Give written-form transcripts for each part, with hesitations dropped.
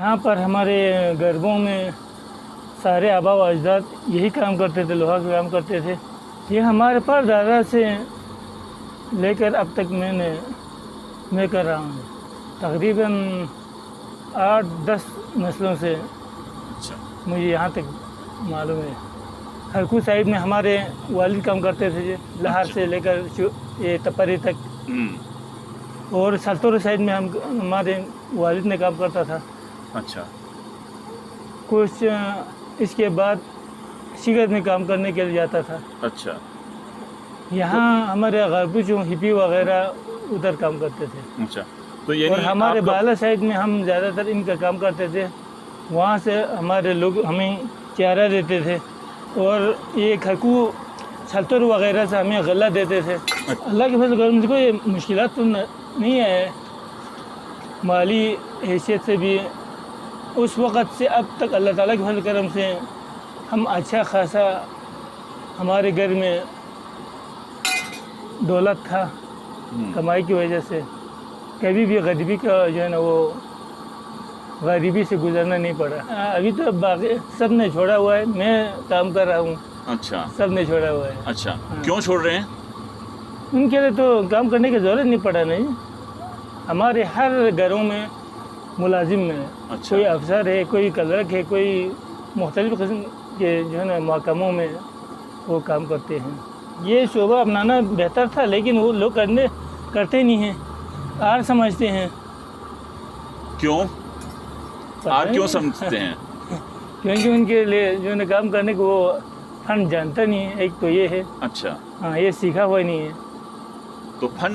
यहाँ पर हमारे गरबों में सारे आबा व अजदाद यही काम करते थे, लोहा का काम करते थे। ये हमारे परदादा से लेकर अब तक मैं कर रहा हूँ। तकरीबन 8-10 नस्लों से अच्छा। मुझे यहाँ तक मालूम है। हरकू साइड में हमारे वालिद काम करते थे, लहार से लेकर ये तपरी तक। और सल्तोर साइड में हमारे वालिद ने काम करता था। अच्छा। कुछ इसके बाद शिगर में काम करने के लिए जाता था। अच्छा। यहाँ हमारे गरबू जो हिपी वगैरह उधर काम करते थे। अच्छा, तो ये और हमारे बाला साइड में हम ज़्यादातर इनका काम करते थे। वहाँ से हमारे लोग हमें चारा देते थे और ये खरकू छलतर वगैरह से हमें गला देते थे। अल्लाह के फजल करम से कोई मुश्किलात तो नहीं है माली हैसियत से भी। उस वक़्त से अब तक अल्लाह ताला के फजल करम से हम अच्छा खासा हमारे घर में दौलत था कमाई की वजह से। कभी भी गरीबी का जो है ना वो गरीबी से गुजरना नहीं पड़ा। अभी तो बाकी सब ने छोड़ा हुआ है, मैं काम कर रहा हूँ। अच्छा, सब ने छोड़ा हुआ है। अच्छा। क्यों छोड़ रहे हैं? उनके लिए तो काम करने की ज़रूरत नहीं पड़ा। नहीं, हमारे हर घरों में मुलाजिम में अच्छा। कोई अफसर है, कोई क्लर्क है, कोई मुख्तलिफ़ किस्म के जो है ना महकमों में वो काम करते हैं। ये शोबा अपनाना बेहतर था, लेकिन वो लोग करते नहीं हैं, आर समझते हैं। क्यों आर क्यों समझते हैं? क्योंकि उनके लिए जो है काम करने को वो फन जानता नहीं है। एक तो ये है। अच्छा। हाँ, ये सीखा हुआ नहीं है। तो फन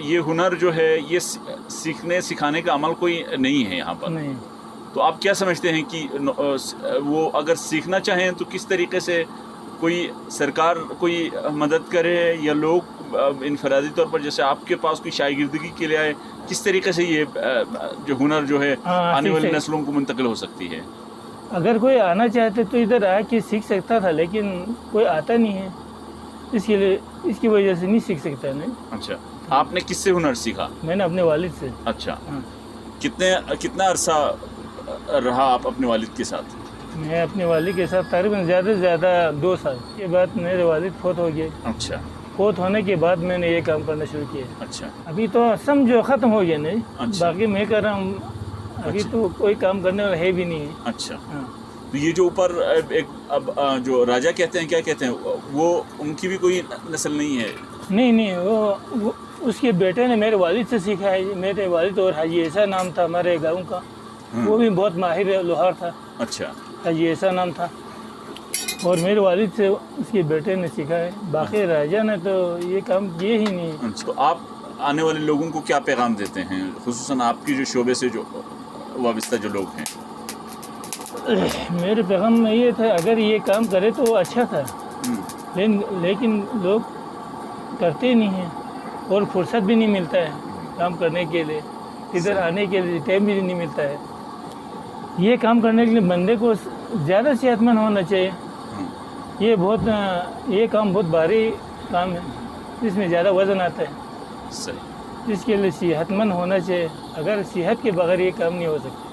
ये हुनर जो है ये सीखने सिखाने का अमल कोई नहीं है यहाँ पर। नहीं। तो आप क्या समझते हैं कि वो अगर सीखना चाहें तो किस तरीके से कोई सरकार कोई मदद करे या लोग इनफरादी तौर पर जैसे आपके पास कोई शागिर्दगी के लिए आए, किस तरीके से ये जो हुनर जो है आने वाली नस्लों को मुंतकिल हो सकती है? अगर कोई आना चाहते तो इधर आके सीख सकता था, लेकिन कोई आता नहीं है, इसकी वजह से नहीं सीख सकता। नहीं। अच्छा, आपने किससे हुनर सीखा? मैंने अपने वालिद से। अच्छा। कितना अरसा रहा आप अपने वालिद के साथ? मैं अपने वालिद के साथ तकरीबन ज़्यादा से ज़्यादा 2 साल के बाद मेरे वालिद फौत हो गए। अच्छा। फौत होने के बाद मैंने ये काम करना शुरू किया। अच्छा। अभी तो समझो ख़त्म हो गया। नहीं। अच्छा। बाकी मैं कर रहा हूँ। अभी अच्छा। तो कोई काम करने वाला है भी नहीं है। अच्छा। हाँ। तो ये जो ऊपर एक अब जो राजा कहते हैं, क्या कहते हैं, वो उनकी भी कोई नस्ल नहीं है? नहीं, वो उसके बेटे ने मेरे वालिद से सीखा है। मेरे वालिद और हाजी ऐसा नाम था हमारे गाँव का, वो भी बहुत माहिर लोहार था। अच्छा। हाजी ऐसा नाम था और मेरे वालिद से उसके बेटे ने सीखा है। बाकी राजा ने तो ये काम किए ही नहीं। अच्छा, तो आप आने वाले लोगों को क्या पैगाम देते हैं, खुसूसन आपकी जो शोबे से जो वाबस्ता जो लोग हैं? मेरे पैगाम में ये था, अगर ये काम करे तो अच्छा था, लेकिन लोग करते नहीं हैं और फुर्सत भी नहीं मिलता है काम करने के लिए। इधर आने के लिए टाइम भी नहीं मिलता है। ये काम करने के लिए बंदे को ज़्यादा सेहतमंद होना चाहिए। ये काम बहुत भारी काम है, इसमें ज़्यादा वज़न आता है। सही। इसके लिए सेहतमंद होना चाहिए। अगर सेहत के बगैर ये काम नहीं हो सकता।